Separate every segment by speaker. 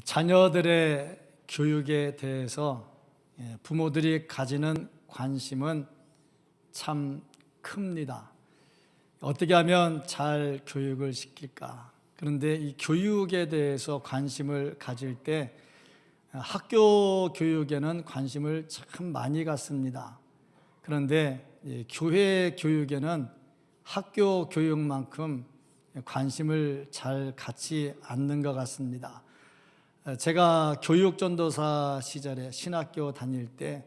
Speaker 1: 자녀들의 교육에 대해서 부모들이 가지는 관심은 참 큽니다. 어떻게 하면 잘 교육을 시킬까? 그런데 이 교육에 대해서 관심을 가질 때 학교 교육에는 관심을 참 많이 갖습니다. 그런데 교회 교육에는 학교 교육만큼 관심을 잘 갖지 않는 것 같습니다. 제가 교육전도사 시절에 신학교 다닐 때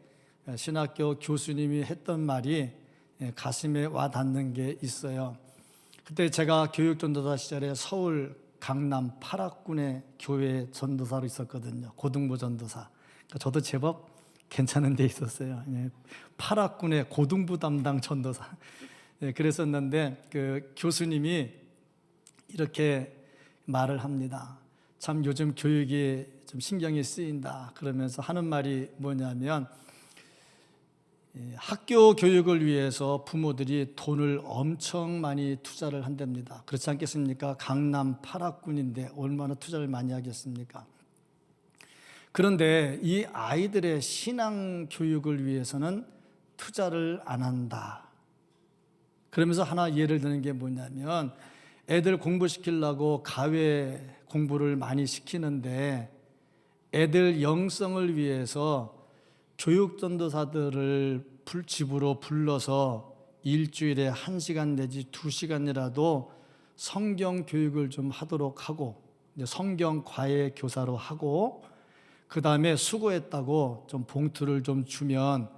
Speaker 1: 신학교 교수님이 했던 말이 가슴에 와 닿는 게 있어요. 그때 제가 교육전도사 시절에 서울 강남 8학군의 교회 전도사로 있었거든요. 고등부 전도사. 저도 제법 괜찮은 데 있었어요. 8학군의 고등부 담당 전도사. 그랬었는데 그 교수님이 이렇게 말을 합니다. 참 요즘 교육이 좀 신경이 쓰인다. 그러면서 하는 말이 뭐냐면 학교 교육을 위해서 부모들이 돈을 엄청 많이 투자를 한답니다. 그렇지 않겠습니까? 강남 8학군인데 얼마나 투자를 많이 하겠습니까? 그런데 이 아이들의 신앙 교육을 위해서는 투자를 안 한다. 그러면서 하나 예를 드는 게 뭐냐면 애들 공부시키려고 가외 공부를 많이 시키는데 애들 영성을 위해서 교육전도사들을 집으로 불러서 일주일에 1시간 내지 2시간이라도 성경 교육을 좀 하도록 하고 성경 과외 교사로 하고 그 다음에 수고했다고 좀 봉투를 좀 주면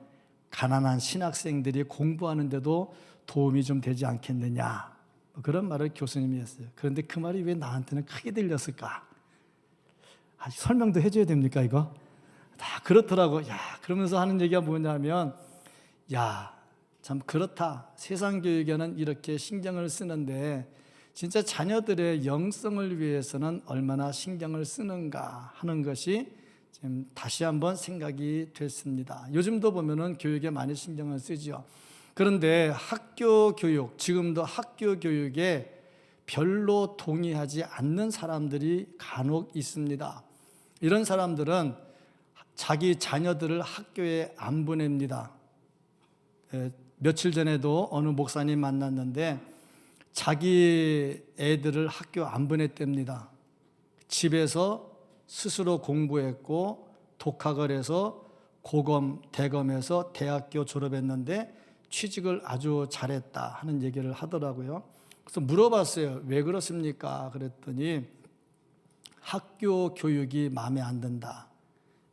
Speaker 1: 가난한 신학생들이 공부하는데도 도움이 좀 되지 않겠느냐, 그런 말을 교수님이 했어요. 그런데 그 말이 왜 나한테는 크게 들렸을까? 설명도 해줘야 됩니까 이거? 다 그렇더라고. 그러면서 하는 얘기가 뭐냐면 참 그렇다. 세상 교육에는 이렇게 신경을 쓰는데 진짜 자녀들의 영성을 위해서는 얼마나 신경을 쓰는가 하는 것이 지금 다시 한번 생각이 됐습니다. 요즘도 보면은 교육에 많이 신경을 쓰죠. 그런데 학교 교육, 지금도 학교 교육에 별로 동의하지 않는 사람들이 간혹 있습니다. 이런 사람들은 자기 자녀들을 학교에 안 보냅니다. 며칠 전에도 어느 목사님 만났는데 자기 애들을 학교 안 보냈답니다. 집에서 스스로 공부했고 독학을 해서 고검, 대검에서 대학교 졸업했는데 취직을 아주 잘했다 하는 얘기를 하더라고요. 그래서 물어봤어요. 왜 그렇습니까? 그랬더니 학교 교육이 마음에 안 든다.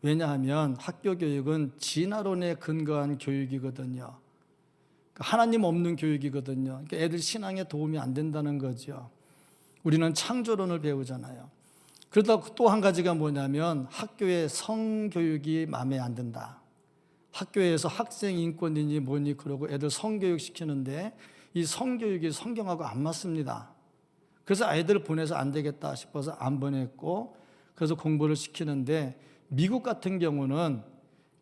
Speaker 1: 왜냐하면 학교 교육은 진화론에 근거한 교육이거든요. 하나님 없는 교육이거든요. 그러니까 애들 신앙에 도움이 안 된다는 거죠. 우리는 창조론을 배우잖아요. 그러다 또 한 가지가 뭐냐면 학교의 성교육이 마음에 안 든다. 학교에서 학생 인권이니 뭐니 그러고 애들 성교육 시키는데 이 성교육이 성경하고 안 맞습니다. 그래서 아이들을 보내서 안 되겠다 싶어서 안 보냈고, 그래서 공부를 시키는데 미국 같은 경우는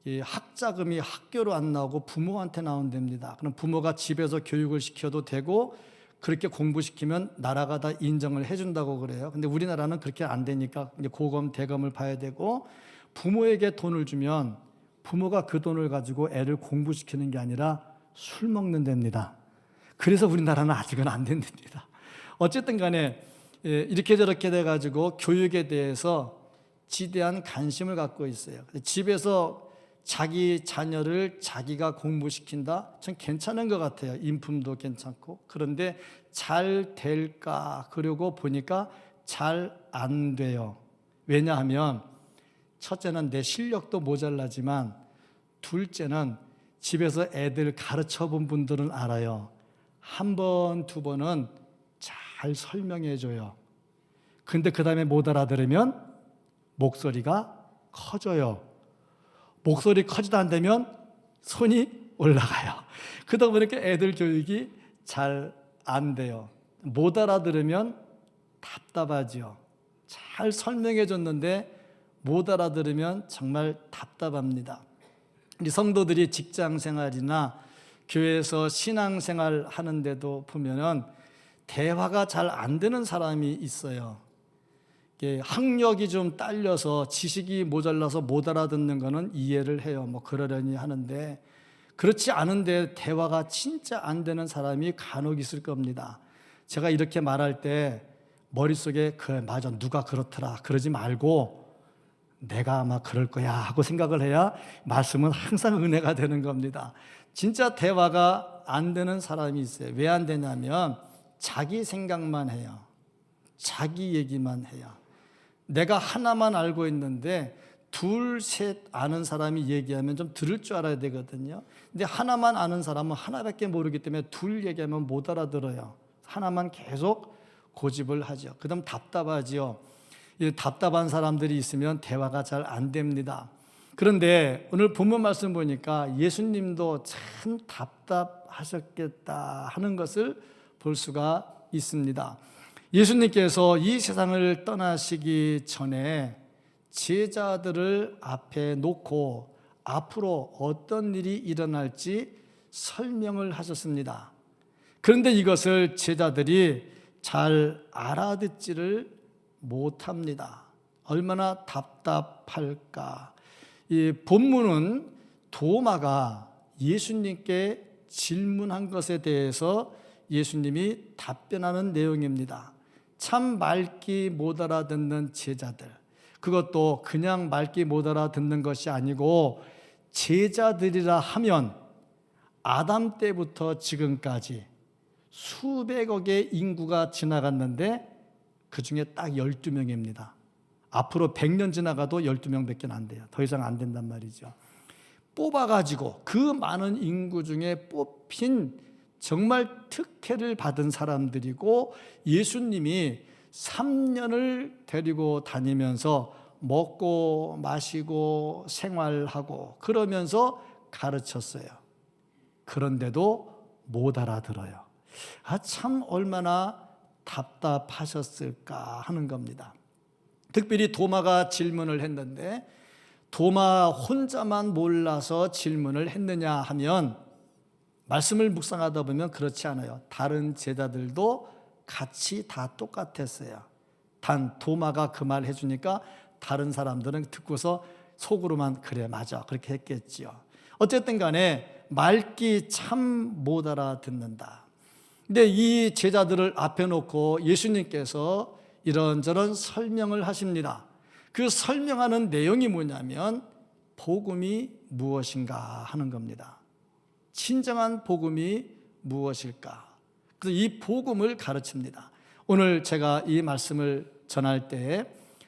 Speaker 1: 이 학자금이 학교로 안 나오고 부모한테 나온답니다. 그럼 부모가 집에서 교육을 시켜도 되고 그렇게 공부시키면 나라가 다 인정을 해준다고 그래요. 근데 우리나라는 그렇게 안 되니까 이제 고검, 대검을 봐야 되고, 부모에게 돈을 주면 부모가 그 돈을 가지고 애를 공부시키는 게 아니라 술 먹는 데입니다. 그래서 우리나라는 아직은 안 된답니다. 어쨌든 간에 이렇게 저렇게 돼가지고 교육에 대해서 지대한 관심을 갖고 있어요. 집에서 자기 자녀를 자기가 공부시킨다? 전 괜찮은 것 같아요. 인품도 괜찮고. 그런데 잘 될까? 그러고 보니까 잘 안 돼요. 왜냐하면 첫째는 내 실력도 모자라지만 둘째는 집에서 애들 가르쳐 본 분들은 알아요. 한 번, 두 번은 잘 설명해 줘요. 근데 그 다음에 못 알아들으면 목소리가 커져요. 목소리 커지도 안 되면 손이 올라가요. 그러다 보니까 애들 교육이 잘 안 돼요. 못 알아들으면 답답하죠. 잘 설명해 줬는데 못 알아들으면 정말 답답합니다. 우리 성도들이 직장 생활이나 교회에서 신앙 생활 하는데도 보면은 대화가 잘 안 되는 사람이 있어요. 학력이 좀 딸려서 지식이 모자라서 못 알아듣는 거는 이해를 해요. 뭐 그러려니 하는데, 그렇지 않은데 대화가 진짜 안 되는 사람이 간혹 있을 겁니다. 제가 이렇게 말할 때 머릿속에 그래 맞아 누가 그렇더라 그러지 말고 내가 아마 그럴 거야 하고 생각을 해야 말씀은 항상 은혜가 되는 겁니다. 진짜 대화가 안 되는 사람이 있어요. 왜 안 되냐면 자기 생각만 해요. 자기 얘기만 해요. 내가 하나만 알고 있는데 둘, 셋 아는 사람이 얘기하면 좀 들을 줄 알아야 되거든요. 근데 하나만 아는 사람은 하나밖에 모르기 때문에 둘 얘기하면 못 알아들어요. 하나만 계속 고집을 하죠. 그 다음 답답하지요. 답답한 사람들이 있으면 대화가 잘 안 됩니다. 그런데 오늘 본문 말씀 보니까 예수님도 참 답답하셨겠다 하는 것을 볼 수가 있습니다. 예수님께서 이 세상을 떠나시기 전에 제자들을 앞에 놓고 앞으로 어떤 일이 일어날지 설명을 하셨습니다. 그런데 이것을 제자들이 잘 알아듣지를 못합니다. 얼마나 답답할까. 이 본문은 도마가 예수님께 질문한 것에 대해서 예수님이 답변하는 내용입니다. 참 말귀 못 알아듣는 제자들, 그것도 그냥 말귀 못 알아듣는 것이 아니고 제자들이라 하면 아담 때부터 지금까지 수백억의 인구가 지나갔는데 그 중에 딱 12명입니다. 앞으로 100년 지나가도 12명밖에 안 돼요. 더 이상 안 된단 말이죠. 뽑아가지고 그 많은 인구 중에 뽑힌 정말 특혜를 받은 사람들이고 예수님이 3년을 데리고 다니면서 먹고 마시고 생활하고 그러면서 가르쳤어요. 그런데도 못 알아들어요. 참 얼마나 답답하셨을까 하는 겁니다. 특별히 도마가 질문을 했는데 도마 혼자만 몰라서 질문을 했느냐 하면 말씀을 묵상하다 보면 그렇지 않아요. 다른 제자들도 같이 다 똑같았어요. 단 도마가 그 말 해주니까 다른 사람들은 듣고서 속으로만 그래 맞아 그렇게 했겠지요. 어쨌든 간에 말귀 참 못 알아듣는다. 근데 이 제자들을 앞에 놓고 예수님께서 이런저런 설명을 하십니다. 그 설명하는 내용이 뭐냐면 복음이 무엇인가 하는 겁니다. 진정한 복음이 무엇일까? 그래서 이 복음을 가르칩니다. 오늘 제가 이 말씀을 전할 때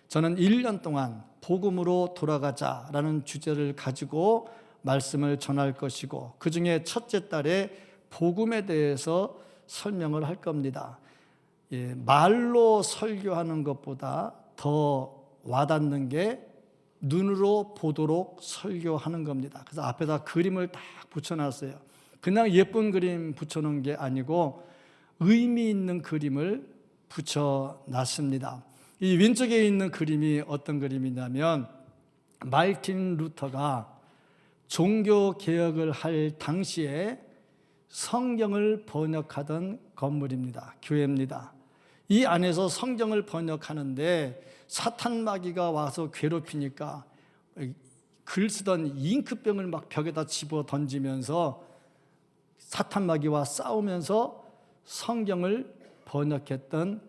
Speaker 1: 저는 1년 동안 복음으로 돌아가자라는 주제를 가지고 말씀을 전할 것이고 그 중에 첫째 달에 복음에 대해서 설명을 할 겁니다. 말로 설교하는 것보다 더 와닿는 게 눈으로 보도록 설교하는 겁니다. 그래서 앞에다 그림을 딱 붙여놨어요. 그냥 예쁜 그림 붙여놓은 게 아니고 의미 있는 그림을 붙여놨습니다. 이 왼쪽에 있는 그림이 어떤 그림이냐면 마르틴 루터가 종교 개혁을 할 당시에 성경을 번역하던 건물입니다. 교회입니다. 이 안에서 성경을 번역하는데 사탄 마귀가 와서 괴롭히니까 글 쓰던 잉크병을 막 벽에다 집어 던지면서 사탄 마귀와 싸우면서 성경을 번역했던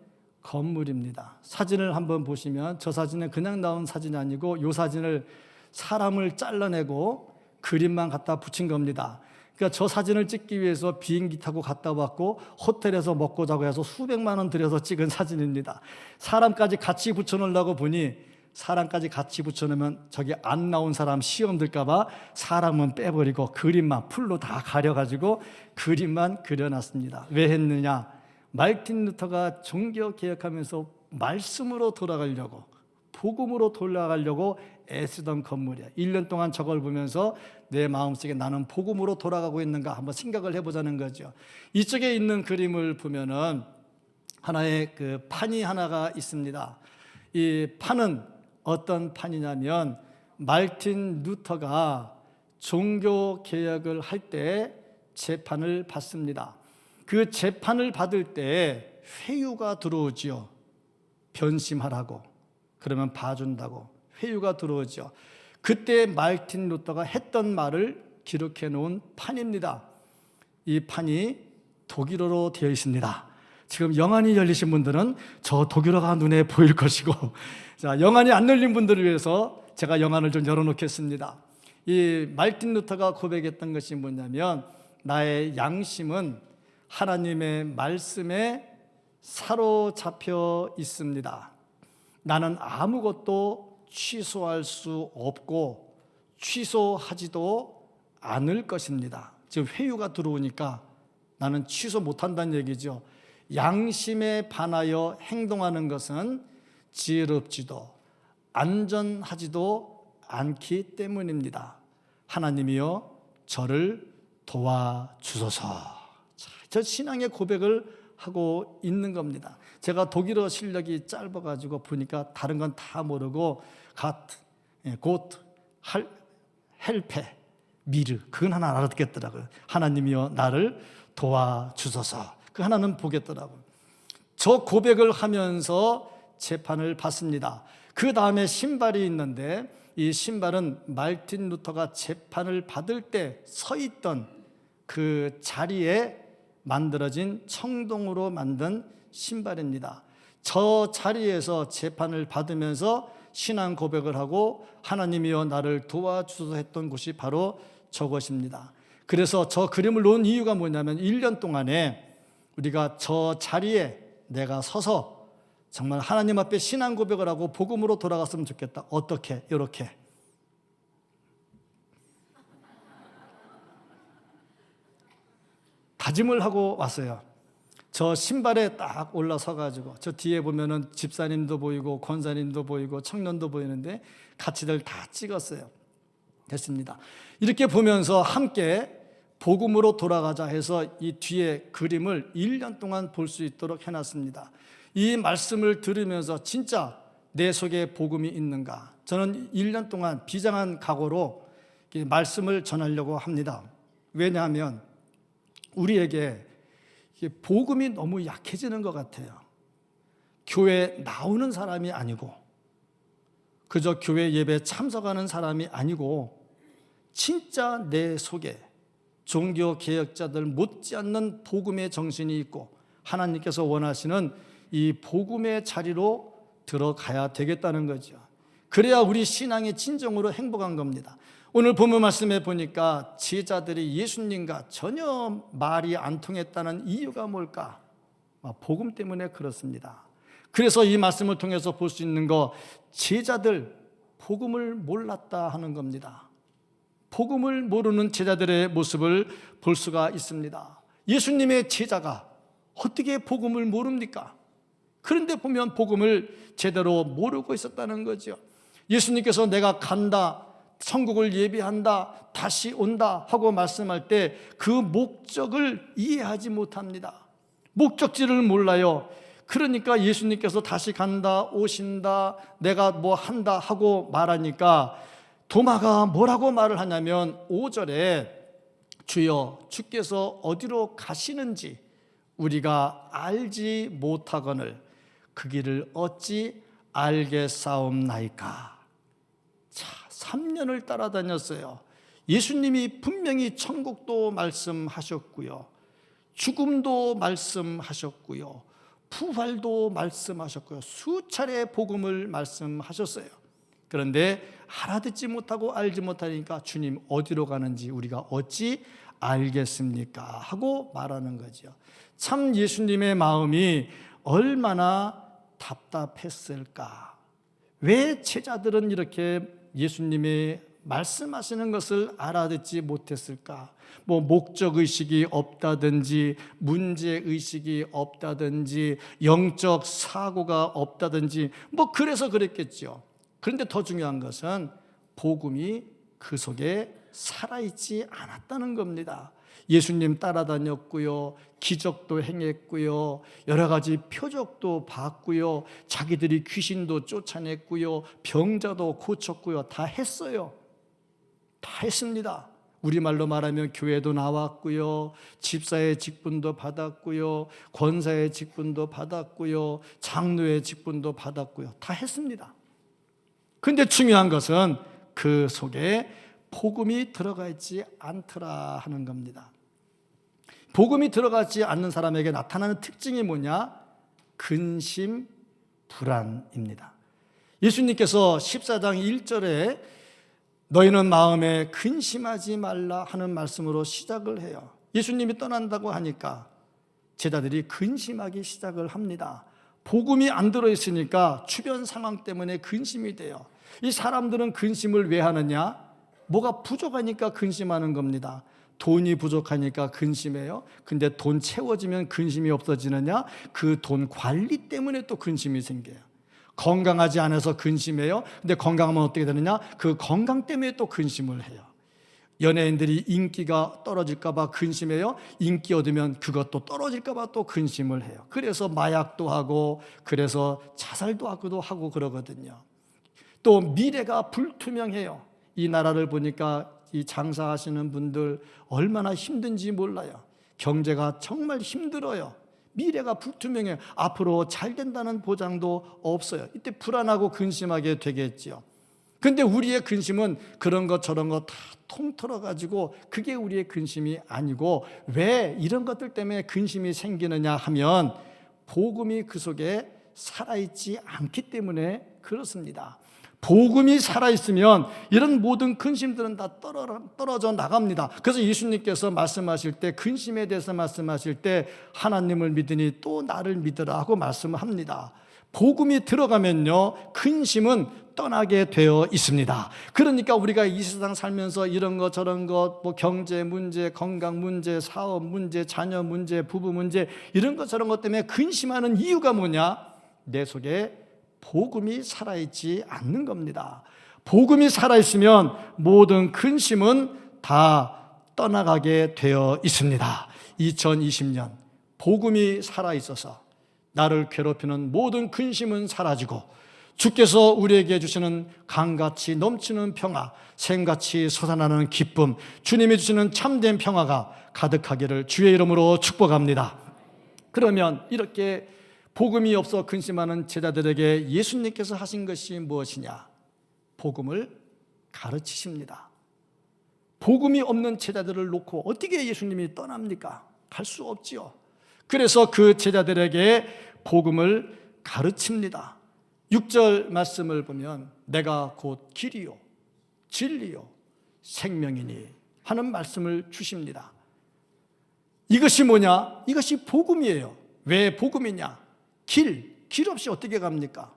Speaker 1: 건물입니다. 사진을 한번 보시면 저 사진은 그냥 나온 사진이 아니고 이 사진을 사람을 잘라내고 그림만 갖다 붙인 겁니다. 그러니까 저 사진을 찍기 위해서 비행기 타고 갔다 왔고 호텔에서 먹고 자고 해서 수백만 원 들여서 찍은 사진입니다. 사람까지 같이 붙여놓으려고 보니 사람까지 같이 붙여놓으면 저기 안 나온 사람 시험 들까봐 사람은 빼버리고 그림만 풀로 다 가려가지고 그림만 그려놨습니다. 왜 했느냐? 마르틴 루터가 종교 개혁하면서 말씀으로 돌아가려고 복음으로 돌아가려고 애쓰던 건물이야. 1년 동안 저걸 보면서 내 마음속에 나는 복음으로 돌아가고 있는가 한번 생각을 해보자는 거죠. 이쪽에 있는 그림을 보면은 하나의 그 판이 하나가 있습니다. 이 판은 어떤 판이냐면 마르틴 루터가 종교 개혁을 할 때 재판을 받습니다. 그 재판을 받을 때 회유가 들어오지요. 변심하라고. 그러면 봐준다고 회유가 들어오죠. 그때 마르틴 루터가 했던 말을 기록해 놓은 판입니다. 이 판이 독일어로 되어 있습니다. 지금 영안이 열리신 분들은 저 독일어가 눈에 보일 것이고, 자, 영안이 안 열린 분들을 위해서 제가 영안을 좀 열어놓겠습니다. 이 마르틴 루터가 고백했던 것이 뭐냐면, 나의 양심은 하나님의 말씀에 사로잡혀 있습니다. 나는 아무것도 취소할 수 없고 취소하지도 않을 것입니다. 지금 회유가 들어오니까 나는 취소 못한다는 얘기죠. 양심에 반하여 행동하는 것은 지혜롭지도 안전하지도 않기 때문입니다. 하나님이여 저를 도와주소서. 자, 저 신앙의 고백을 하고 있는 겁니다. 제가 독일어 실력이 짧아가지고 보니까 다른 건 다 모르고 가트, 고트, 헬페, 미르 그건 하나 알아듣겠더라고요. 하나님이여 나를 도와주소서. 그 하나는 보겠더라고요. 저 고백을 하면서 재판을 받습니다. 그 다음에 신발이 있는데 이 신발은 마르틴 루터가 재판을 받을 때 서 있던 그 자리에 만들어진 청동으로 만든 신발입니다. 저 자리에서 재판을 받으면서 신앙 고백을 하고 하나님이여 나를 도와주소서 했던 곳이 바로 저것입니다. 그래서 저 그림을 놓은 이유가 뭐냐면 1년 동안에 우리가 저 자리에 내가 서서 정말 하나님 앞에 신앙 고백을 하고 복음으로 돌아갔으면 좋겠다. 어떻게? 이렇게 다짐을 하고 왔어요. 저 신발에 딱 올라서가지고 저 뒤에 보면은 집사님도 보이고 권사님도 보이고 청년도 보이는데 같이들 다 찍었어요. 됐습니다. 이렇게 보면서 함께 복음으로 돌아가자 해서 이 뒤에 그림을 1년 동안 볼 수 있도록 해놨습니다. 이 말씀을 들으면서 진짜 내 속에 복음이 있는가? 저는 1년 동안 비장한 각오로 말씀을 전하려고 합니다. 왜냐하면 우리에게 복음이 너무 약해지는 것 같아요. 교회 나오는 사람이 아니고 그저 교회 예배 참석하는 사람이 아니고 진짜 내 속에 종교개혁자들 못지않는 복음의 정신이 있고 하나님께서 원하시는 이 복음의 자리로 들어가야 되겠다는 거죠. 그래야 우리 신앙이 진정으로 행복한 겁니다. 오늘 본문 말씀에 보니까 제자들이 예수님과 전혀 말이 안 통했다는 이유가 뭘까? 복음 때문에 그렇습니다. 그래서 이 말씀을 통해서 볼 수 있는 거, 제자들 복음을 몰랐다 하는 겁니다. 복음을 모르는 제자들의 모습을 볼 수가 있습니다. 예수님의 제자가 어떻게 복음을 모릅니까? 그런데 보면 복음을 제대로 모르고 있었다는 거죠. 예수님께서 내가 간다, 천국을 예비한다, 다시 온다 하고 말씀할 때 그 목적을 이해하지 못합니다. 목적지를 몰라요. 그러니까 예수님께서 다시 간다, 오신다, 내가 뭐 한다 하고 말하니까 도마가 뭐라고 말을 하냐면 5절에 주여 주께서 어디로 가시는지 우리가 알지 못하거늘 그 길을 어찌 알겠사옵나이까. 자, 3년을 따라다녔어요. 예수님이 분명히 천국도 말씀하셨고요, 죽음도 말씀하셨고요, 부활도 말씀하셨고요, 수차례 복음을 말씀하셨어요. 그런데 알아듣지 못하고 알지 못하니까 주님 어디로 가는지 우리가 어찌 알겠습니까? 하고 말하는 거죠. 참 예수님의 마음이 얼마나 답답했을까? 왜 제자들은 이렇게 예수님의 말씀하시는 것을 알아듣지 못했을까? 뭐 목적의식이 없다든지 문제의식이 없다든지 영적 사고가 없다든지 뭐 그래서 그랬겠죠. 그런데 더 중요한 것은 복음이 그 속에 살아있지 않았다는 겁니다. 예수님 따라다녔고요, 기적도 행했고요, 여러 가지 표적도 봤고요, 자기들이 귀신도 쫓아냈고요, 병자도 고쳤고요, 다 했어요. 다 했습니다. 우리말로 말하면 교회도 나왔고요, 집사의 직분도 받았고요, 권사의 직분도 받았고요, 장로의 직분도 받았고요, 다 했습니다. 근데 중요한 것은 그 속에 복음이 들어가 있지 않더라 하는 겁니다. 복음이 들어가지 않는 사람에게 나타나는 특징이 뭐냐? 근심, 불안입니다. 예수님께서 14장 1절에 너희는 마음에 근심하지 말라 하는 말씀으로 시작을 해요. 예수님이 떠난다고 하니까 제자들이 근심하기 시작을 합니다. 복음이 안 들어있으니까 주변 상황 때문에 근심이 돼요. 이 사람들은 근심을 왜 하느냐? 뭐가 부족하니까 근심하는 겁니다. 돈이 부족하니까 근심해요. 근데 돈 채워지면 근심이 없어지느냐? 그 돈 관리 때문에 또 근심이 생겨요. 건강하지 않아서 근심해요. 근데 건강하면 어떻게 되느냐? 그 건강 때문에 또 근심을 해요. 연예인들이 인기가 떨어질까 봐 근심해요. 인기 얻으면 그것도 떨어질까 봐 또 근심을 해요. 그래서 마약도 하고, 그래서 자살도 하고 그러거든요. 또 미래가 불투명해요. 이 나라를 보니까 이 장사하시는 분들 얼마나 힘든지 몰라요. 경제가 정말 힘들어요. 미래가 불투명해요. 앞으로 잘 된다는 보장도 없어요. 이때 불안하고 근심하게 되겠지요. 근데 우리의 근심은 그런 것 저런 거 다 통틀어 가지고 그게 우리의 근심이 아니고, 왜 이런 것들 때문에 근심이 생기느냐 하면 복음이 그 속에 살아있지 않기 때문에 그렇습니다. 복음이 살아있으면 이런 모든 근심들은 다 떨어져 나갑니다. 그래서 예수님께서 말씀하실 때, 근심에 대해서 말씀하실 때 하나님을 믿으니 또 나를 믿으라 하고 말씀을 합니다. 복음이 들어가면요, 근심은 떠나게 되어 있습니다. 그러니까 우리가 이 세상 살면서 이런 것 저런 것, 뭐 경제 문제, 건강 문제, 사업 문제, 자녀 문제, 부부 문제, 이런 것 저런 것 때문에 근심하는 이유가 뭐냐? 내 속에 복음이 살아있지 않는 겁니다. 복음이 살아있으면 모든 근심은 다 떠나가게 되어 있습니다. 2020년 복음이 살아있어서 나를 괴롭히는 모든 근심은 사라지고, 주께서 우리에게 주시는 강같이 넘치는 평화, 샘같이 솟아나는 기쁨, 주님이 주시는 참된 평화가 가득하기를 주의 이름으로 축복합니다. 그러면 이렇게 복음이 없어 근심하는 제자들에게 예수님께서 하신 것이 무엇이냐? 복음을 가르치십니다. 복음이 없는 제자들을 놓고 어떻게 예수님이 떠납니까? 갈 수 없지요. 그래서 그 제자들에게 복음을 가르칩니다. 6절 말씀을 보면 내가 곧 길이요 진리요 생명이니 하는 말씀을 주십니다. 이것이 뭐냐? 이것이 복음이에요. 왜 복음이냐? 길 없이 어떻게 갑니까?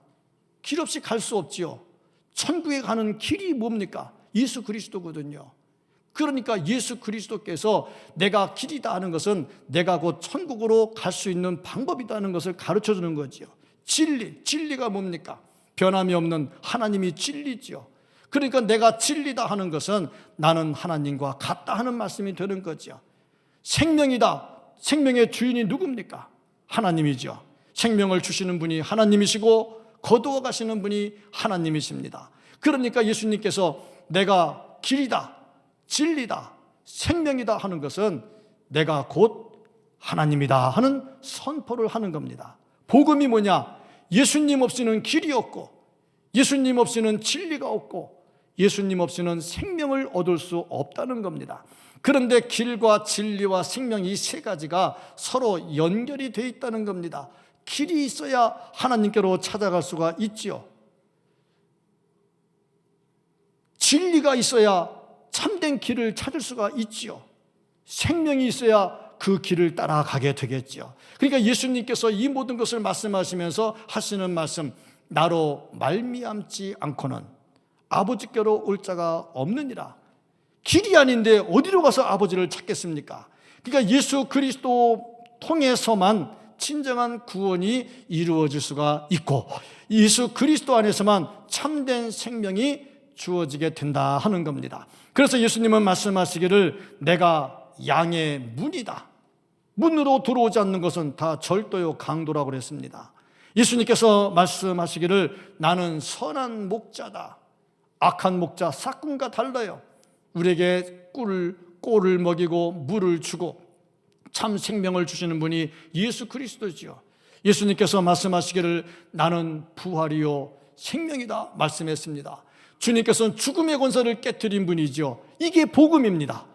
Speaker 1: 길 없이 갈 수 없지요. 천국에 가는 길이 뭡니까? 예수 그리스도거든요. 그러니까 예수 그리스도께서 내가 길이다 하는 것은 내가 곧 천국으로 갈 수 있는 방법이다 하는 것을 가르쳐 주는 거지요. 진리가 뭡니까? 변함이 없는 하나님이 진리지요. 그러니까 내가 진리다 하는 것은 나는 하나님과 같다 하는 말씀이 되는 거죠. 생명이다. 생명의 주인이 누굽니까? 하나님이죠. 생명을 주시는 분이 하나님이시고 거두어 가시는 분이 하나님이십니다. 그러니까 예수님께서 내가 길이다, 진리다, 생명이다 하는 것은 내가 곧 하나님이다 하는 선포를 하는 겁니다. 복음이 뭐냐? 예수님 없이는 길이 없고, 예수님 없이는 진리가 없고, 예수님 없이는 생명을 얻을 수 없다는 겁니다. 그런데 길과 진리와 생명 이 세 가지가 서로 연결이 되어 있다는 겁니다. 길이 있어야 하나님께로 찾아갈 수가 있지요. 진리가 있어야 참된 길을 찾을 수가 있지요. 생명이 있어야 그 길을 따라가게 되겠죠. 그러니까 예수님께서 이 모든 것을 말씀하시면서 하시는 말씀, 나로 말미암지 않고는 아버지께로 올 자가 없느니라. 길이 아닌데 어디로 가서 아버지를 찾겠습니까? 그러니까 예수 그리스도 통해서만 진정한 구원이 이루어질 수가 있고, 예수 그리스도 안에서만 참된 생명이 주어지게 된다 하는 겁니다. 그래서 예수님은 말씀하시기를 내가 양의 문이다. 문으로 들어오지 않는 것은 다 절도요 강도라고 그랬습니다. 예수님께서 말씀하시기를 나는 선한 목자다. 악한 목자 싹군과 달라요. 우리에게 꿀을 먹이고 물을 주고 참 생명을 주시는 분이 예수 그리스도지요. 예수님께서 말씀하시기를 나는 부활이요 생명이다 말씀했습니다. 주님께서는 죽음의 권세를 깨뜨린 분이죠. 이게 복음입니다.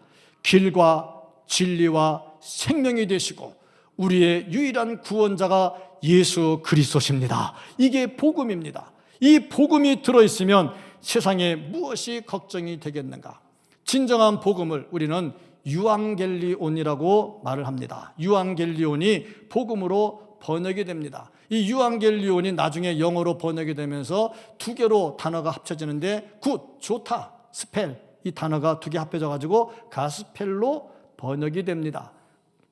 Speaker 1: 길과 진리와 생명이 되시고 우리의 유일한 구원자가 예수 그리스도십니다. 이게 복음입니다. 이 복음이 들어있으면 세상에 무엇이 걱정이 되겠는가? 진정한 복음을 우리는 유앙겔리온이라고 말을 합니다. 유앙겔리온이 복음으로 번역이 됩니다. 이 유앙겔리온이 나중에 영어로 번역이 되면서 두 개로 단어가 합쳐지는데 굿, 좋다, 스펠, 이 단어가 두 개 합해져 가지고 가스펠로 번역이 됩니다.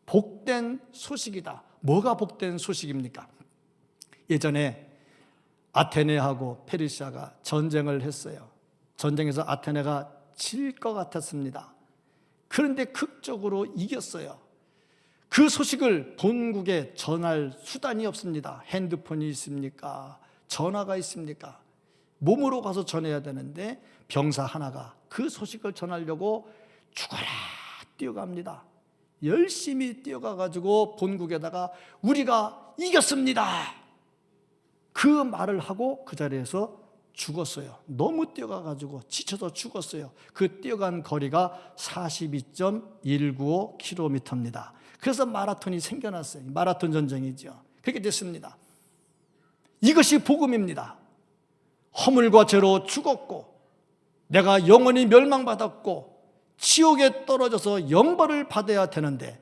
Speaker 1: 복된 소식이다. 뭐가 복된 소식입니까? 예전에 아테네하고 페르시아가 전쟁을 했어요. 전쟁에서 아테네가 질 것 같았습니다. 그런데 극적으로 이겼어요. 그 소식을 본국에 전할 수단이 없습니다. 핸드폰이 있습니까? 전화가 있습니까? 몸으로 가서 전해야 되는데 병사 하나가 그 소식을 전하려고 죽어라 뛰어갑니다. 열심히 뛰어가가지고 본국에다가 우리가 이겼습니다. 그 말을 하고 그 자리에서 죽었어요. 너무 뛰어가가지고 지쳐서 죽었어요. 그 뛰어간 거리가 42.195km입니다. 그래서 마라톤이 생겨났어요. 마라톤 전쟁이죠. 그렇게 됐습니다. 이것이 복음입니다. 허물과 죄로 죽었고 내가 영원히 멸망받았고 지옥에 떨어져서 영벌을 받아야 되는데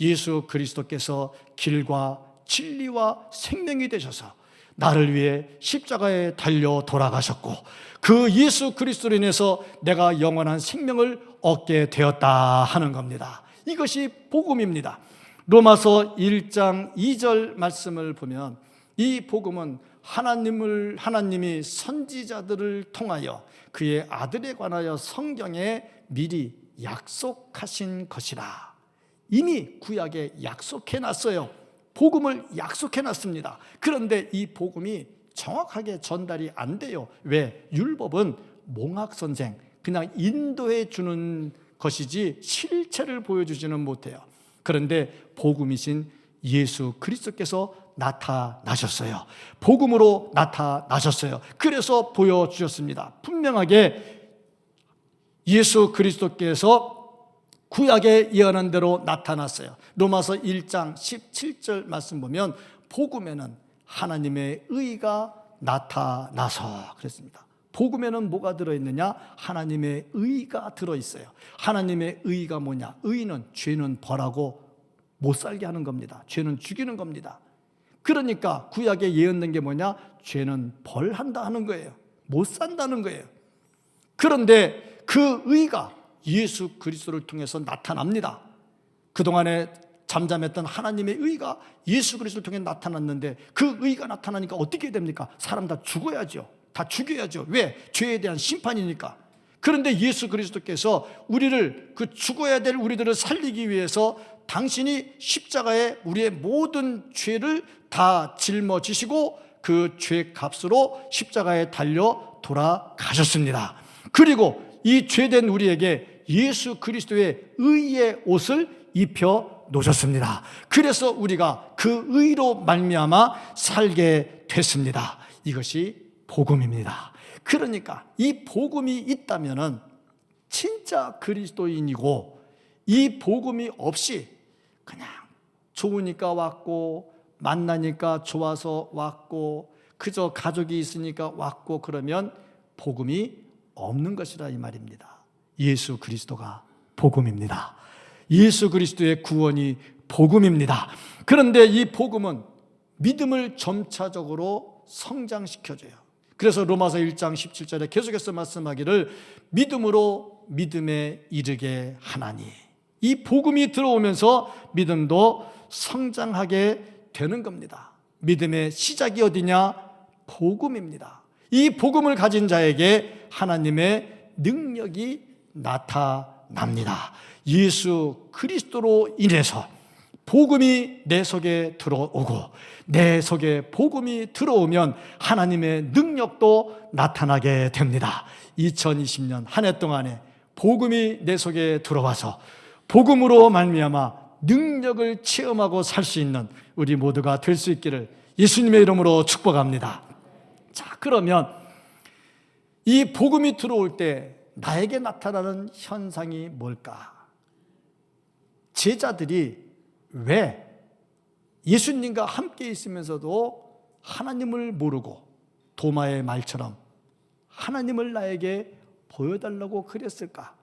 Speaker 1: 예수 그리스도께서 길과 진리와 생명이 되셔서 나를 위해 십자가에 달려 돌아가셨고 그 예수 그리스도로 인해서 내가 영원한 생명을 얻게 되었다 하는 겁니다. 이것이 복음입니다. 로마서 1장 2절 말씀을 보면 이 복음은 하나님이 선지자들을 통하여 그의 아들에 관하여 성경에 미리 약속하신 것이라. 이미 구약에 약속해 놨어요. 복음을 약속해 놨습니다. 그런데 이 복음이 정확하게 전달이 안 돼요. 왜? 율법은 몽학선생, 그냥 인도해 주는 것이지 실체를 보여주지는 못해요. 그런데 복음이신 예수 그리스도께서 나타나셨어요. 복음으로 나타나셨어요. 그래서 보여주셨습니다. 분명하게 예수 그리스도께서 구약에 예언한 대로 나타났어요. 로마서 1장 17절 말씀 보면 복음에는 하나님의 의가 나타나서 그랬습니다. 복음에는 뭐가 들어있느냐? 하나님의 의가 들어있어요. 하나님의 의가 뭐냐? 의는 죄는 벌하고 못 살게 하는 겁니다. 죄는 죽이는 겁니다. 그러니까 구약에 예언된 게 뭐냐? 죄는 벌한다 하는 거예요. 못 산다는 거예요. 그런데 그 의가 예수 그리스도를 통해서 나타납니다. 그동안에 잠잠했던 하나님의 의가 예수 그리스도를 통해 나타났는데 그 의가 나타나니까 어떻게 됩니까? 사람 다 죽어야죠. 다 죽여야죠. 왜? 죄에 대한 심판이니까. 그런데 예수 그리스도께서 우리를 그 죽어야 될 우리들을 살리기 위해서 당신이 십자가에 우리의 모든 죄를 다 짊어지시고 그 죄 값으로 십자가에 달려 돌아가셨습니다. 그리고 이 죄된 우리에게 예수 그리스도의 의의 옷을 입혀 놓으셨습니다. 그래서 우리가 그 의로 말미암아 살게 됐습니다. 이것이 복음입니다. 그러니까 이 복음이 있다면은 진짜 그리스도인이고, 이 복음이 없이 그냥 좋으니까 왔고 만나니까 좋아서 왔고 그저 가족이 있으니까 왔고 그러면 복음이 없는 것이라 이 말입니다. 예수 그리스도가 복음입니다. 예수 그리스도의 구원이 복음입니다. 그런데 이 복음은 믿음을 점차적으로 성장시켜줘요. 그래서 로마서 1장 17절에 계속해서 말씀하기를 믿음으로 믿음에 이르게 하나니, 이 복음이 들어오면서 믿음도 성장하게 되는 겁니다. 믿음의 시작이 어디냐? 복음입니다. 이 복음을 가진 자에게 하나님의 능력이 나타납니다. 예수 그리스도로 인해서 복음이 내 속에 들어오고 내 속에 복음이 들어오면 하나님의 능력도 나타나게 됩니다. 2020년 한 해 동안에 복음이 내 속에 들어와서 복음으로 말미암아 능력을 체험하고 살 수 있는 우리 모두가 될 수 있기를 예수님의 이름으로 축복합니다. 자, 그러면 이 복음이 들어올 때 나에게 나타나는 현상이 뭘까? 제자들이 왜 예수님과 함께 있으면서도 하나님을 모르고 도마의 말처럼 하나님을 나에게 보여달라고 그랬을까?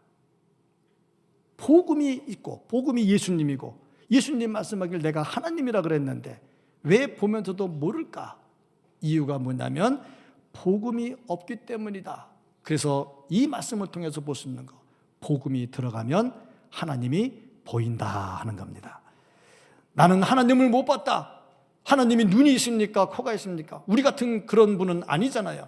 Speaker 1: 복음이 있고 복음이 예수님이고 예수님 말씀하길 내가 하나님이라 그랬는데 왜 보면서도 모를까? 이유가 뭐냐면 복음이 없기 때문이다. 그래서 이 말씀을 통해서 볼 수 있는 거, 복음이 들어가면 하나님이 보인다 하는 겁니다. 나는 하나님을 못 봤다. 하나님이 눈이 있습니까? 코가 있습니까? 우리 같은 그런 분은 아니잖아요.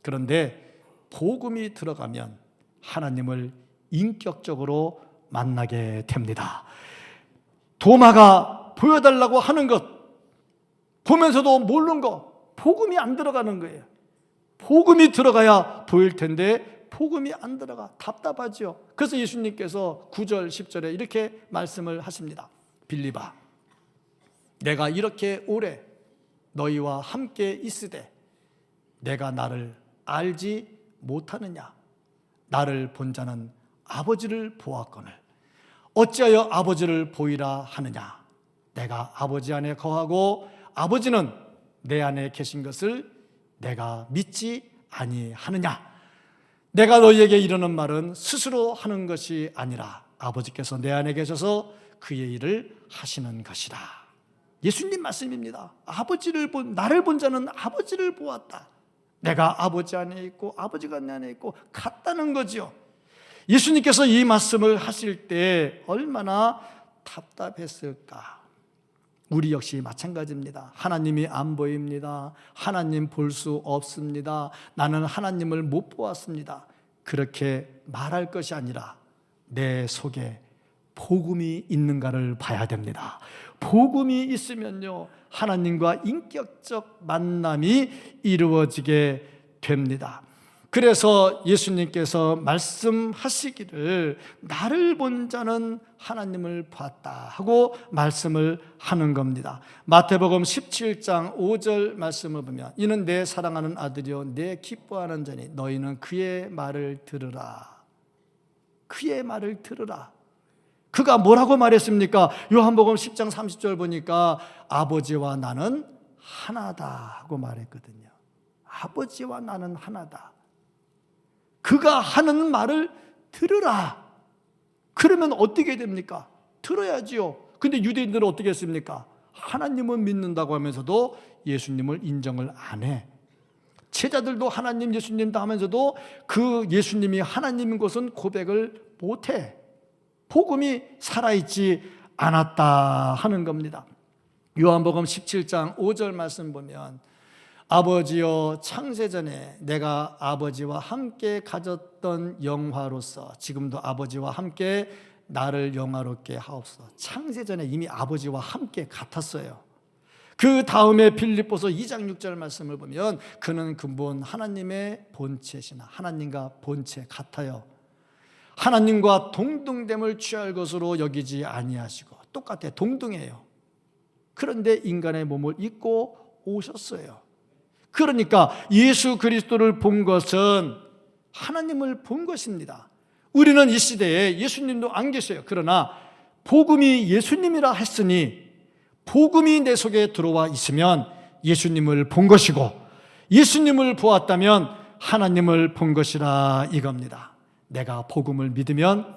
Speaker 1: 그런데 복음이 들어가면 하나님을 인격적으로 만나게 됩니다. 도마가 보여달라고 하는 것, 보면서도 모르는 것, 복음이 안 들어가는 거예요. 복음이 들어가야 보일 텐데 복음이 안 들어가 답답하죠. 그래서 예수님께서 9절 10절에 이렇게 말씀을 하십니다. 빌립아, 내가 이렇게 오래 너희와 함께 있으되 내가 나를 알지 못하느냐? 나를 본 자는 아버지를 보았거늘 어찌하여 아버지를 보이라 하느냐? 내가 아버지 안에 거하고 아버지는 내 안에 계신 것을 내가 믿지 아니하느냐? 내가 너희에게 이르는 말은 스스로 하는 것이 아니라 아버지께서 내 안에 계셔서 그의 일을 하시는 것이라. 예수님 말씀입니다. 나를 본 자는 아버지를 보았다. 내가 아버지 안에 있고 아버지가 내 안에 있고 같다는 거죠. 예수님께서 이 말씀을 하실 때 얼마나 답답했을까? 우리 역시 마찬가지입니다. 하나님이 안 보입니다. 하나님 볼 수 없습니다. 나는 하나님을 못 보았습니다. 그렇게 말할 것이 아니라 내 속에 복음이 있는가를 봐야 됩니다. 복음이 있으면요, 하나님과 인격적 만남이 이루어지게 됩니다. 그래서 예수님께서 말씀하시기를 나를 본 자는 하나님을 봤다 하고 말씀을 하는 겁니다. 마태복음 17장 5절 말씀을 보면 이는 내 사랑하는 아들이요 내 기뻐하는 자니 너희는 그의 말을 들으라. 그의 말을 들으라. 그가 뭐라고 말했습니까? 요한복음 10장 30절 보니까 아버지와 나는 하나다 하고 말했거든요. 아버지와 나는 하나다. 그가 하는 말을 들으라. 그러면 어떻게 됩니까? 들어야지요. 근데 유대인들은 어떻게 했습니까? 하나님은 믿는다고 하면서도 예수님을 인정을 안 해. 제자들도 하나님 예수님 다 하면서도 그 예수님이 하나님인 것은 고백을 못 해. 복음이 살아있지 않았다 하는 겁니다. 요한복음 17장 5절 말씀 보면 아버지여 창세전에 내가 아버지와 함께 가졌던 영화로서 지금도 아버지와 함께 나를 영화롭게 하옵소서. 창세전에 이미 아버지와 함께 같았어요. 그 다음에 빌립보서 2장 6절 말씀을 보면 그는 근본 하나님의 본체시나 하나님과 본체 같아요. 하나님과 동등됨을 취할 것으로 여기지 아니하시고 똑같아 동등해요. 그런데 인간의 몸을 입고 오셨어요. 그러니까 예수 그리스도를 본 것은 하나님을 본 것입니다. 우리는 이 시대에 예수님도 안 계세요. 그러나 복음이 예수님이라 했으니 복음이 내 속에 들어와 있으면 예수님을 본 것이고 예수님을 보았다면 하나님을 본 것이라 이겁니다. 내가 복음을 믿으면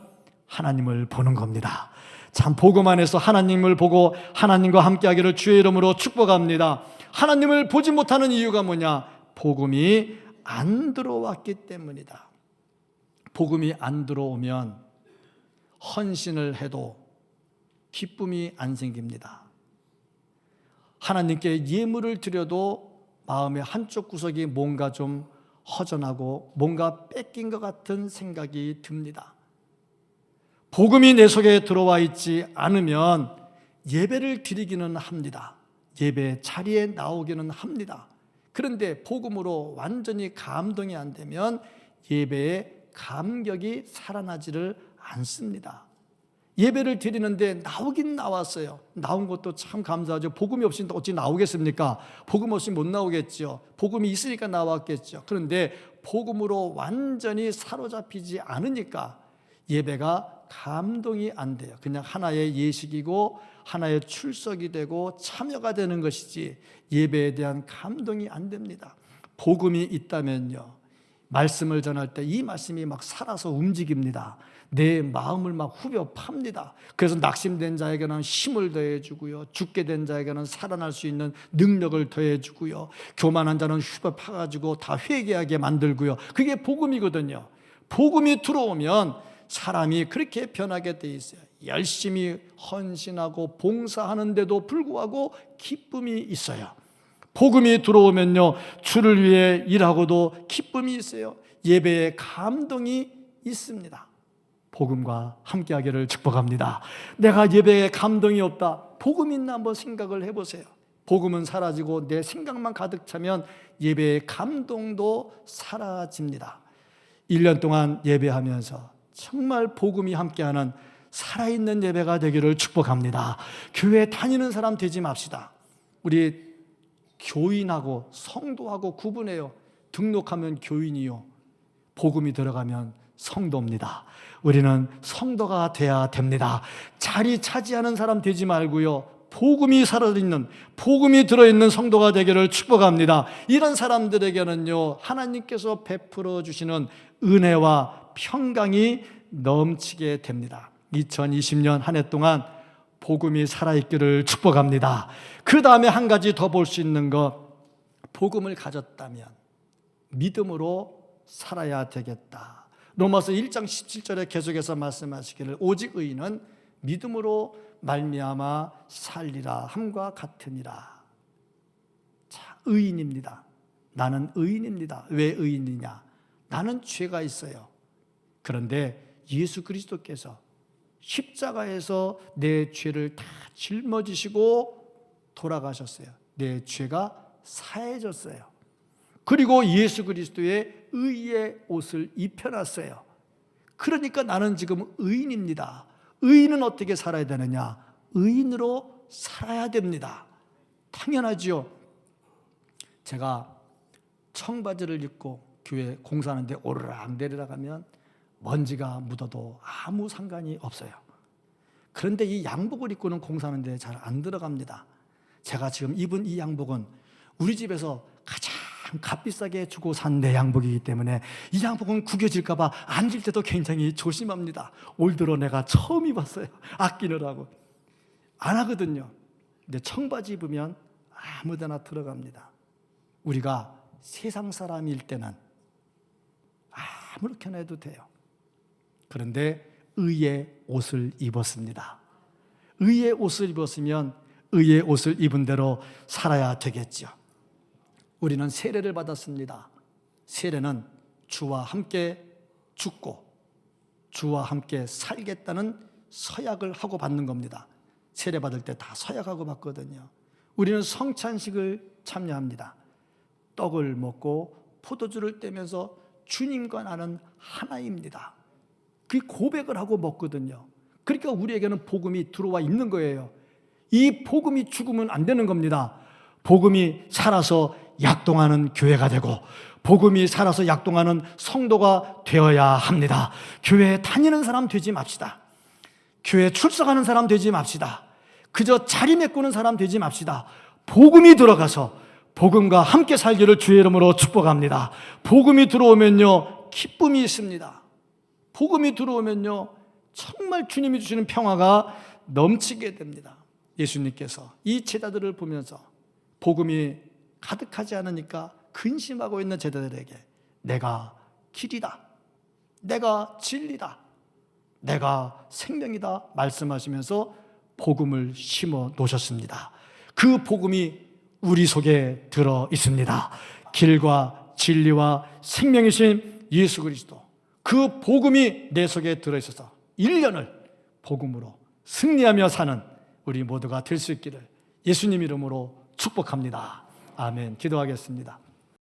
Speaker 1: 하나님을 보는 겁니다. 참 복음 안에서 하나님을 보고 하나님과 함께하기를 주의 이름으로 축복합니다. 하나님을 보지 못하는 이유가 뭐냐? 복음이 안 들어왔기 때문이다. 복음이 안 들어오면 헌신을 해도 기쁨이 안 생깁니다. 하나님께 예물을 드려도 마음의 한쪽 구석이 뭔가 좀 허전하고 뭔가 뺏긴 것 같은 생각이 듭니다. 복음이 내 속에 들어와 있지 않으면 예배를 드리기는 합니다. 예배 자리에 나오기는 합니다. 그런데 복음으로 완전히 감동이 안 되면 예배의 감격이 살아나지를 않습니다. 예배를 드리는데 나오긴 나왔어요. 나온 것도 참 감사하죠. 복음이 없이 어찌 나오겠습니까? 복음 없이 못 나오겠죠. 복음이 있으니까 나왔겠죠. 그런데 복음으로 완전히 사로잡히지 않으니까 예배가 감동이 안 돼요. 그냥 하나의 예식이고 하나의 출석이 되고 참여가 되는 것이지 예배에 대한 감동이 안 됩니다. 복음이 있다면요, 말씀을 전할 때 이 말씀이 막 살아서 움직입니다. 내 마음을 막 후벼 팝니다. 그래서 낙심된 자에게는 힘을 더해주고요, 죽게 된 자에게는 살아날 수 있는 능력을 더해주고요, 교만한 자는 후벼 파가지고 다 회개하게 만들고요. 그게 복음이거든요. 복음이 들어오면 사람이 그렇게 변하게 돼 있어요. 열심히 헌신하고 봉사하는데도 불구하고 기쁨이 있어요. 복음이 들어오면요, 주를 위해 일하고도 기쁨이 있어요. 예배에 감동이 있습니다. 복음과 함께하기를 축복합니다. 내가 예배에 감동이 없다, 복음 있나 한번 생각을 해보세요. 복음은 사라지고 내 생각만 가득 차면 예배의 감동도 사라집니다. 1년 동안 예배하면서 정말 복음이 함께하는 살아있는 예배가 되기를 축복합니다. 교회 다니는 사람 되지 맙시다. 우리 교인하고 성도하고 구분해요. 등록하면 교인이요, 복음이 들어가면 성도입니다. 우리는 성도가 돼야 됩니다. 자리 차지하는 사람 되지 말고요, 복음이 살아있는, 복음이 들어있는 성도가 되기를 축복합니다. 이런 사람들에게는요, 하나님께서 베풀어 주시는 은혜와 평강이 넘치게 됩니다. 2020년 한 해 동안 복음이 살아있기를 축복합니다. 그 다음에 한 가지 더 볼 수 있는 것, 복음을 가졌다면 믿음으로 살아야 되겠다. 로마서 1장 17절에 계속해서 말씀하시기를 오직 의인은 믿음으로 말미암아 살리라 함과 같으니라. 자, 의인입니다. 나는 의인입니다. 왜 의인이냐? 나는 죄가 있어요. 그런데 예수 그리스도께서 십자가에서 내 죄를 다 짊어지시고 돌아가셨어요. 내 죄가 사해졌어요. 그리고 예수 그리스도의 의의 옷을 입혀놨어요. 그러니까 나는 지금 의인입니다. 의인은 어떻게 살아야 되느냐? 의인으로 살아야 됩니다. 당연하지요. 제가 청바지를 입고 교회 공사하는데 오르락 내리락 하면 먼지가 묻어도 아무 상관이 없어요. 그런데 이 양복을 입고는 공사하는데 잘 안 들어갑니다. 제가 지금 입은 이 양복은 우리 집에서 가장 값비싸게 주고 산 내 양복이기 때문에 이 양복은 구겨질까 봐 앉을 때도 굉장히 조심합니다. 올 들어 내가 처음 입었어요. 아끼느라고. 안 하거든요. 근데 청바지 입으면 아무데나 들어갑니다. 우리가 세상 사람일 때는 아무렇게나 해도 돼요. 그런데 의의 옷을 입었습니다. 의의 옷을 입었으면 의의 옷을 입은 대로 살아야 되겠죠. 우리는 세례를 받았습니다. 세례는 주와 함께 죽고 주와 함께 살겠다는 서약을 하고 받는 겁니다. 세례 받을 때 다 서약하고 받거든요. 우리는 성찬식을 참여합니다. 떡을 먹고 포도주를 떼면서 주님과 나는 하나입니다. 그 고백을 하고 먹거든요. 그러니까 우리에게는 복음이 들어와 있는 거예요. 이 복음이 죽으면 안 되는 겁니다. 복음이 살아서 약동하는 교회가 되고 복음이 살아서 약동하는 성도가 되어야 합니다. 교회에 다니는 사람 되지 맙시다. 교회에 출석하는 사람 되지 맙시다. 그저 자리 메꾸는 사람 되지 맙시다. 복음이 들어가서 복음과 함께 살기를 주의 이름으로 축복합니다. 복음이 들어오면요, 기쁨이 있습니다. 복음이 들어오면요, 정말 주님이 주시는 평화가 넘치게 됩니다. 예수님께서 이 제자들을 보면서 복음이 가득하지 않으니까 근심하고 있는 제자들에게 내가 길이다, 내가 진리다, 내가 생명이다 말씀하시면서 복음을 심어 놓으셨습니다. 그 복음이 우리 속에 들어 있습니다. 길과 진리와 생명이신 예수 그리스도, 그 복음이 내 속에 들어 있어서 1년을 복음으로 승리하며 사는 우리 모두가 될 수 있기를 예수님 이름으로 축복합니다. 아멘. 기도하겠습니다.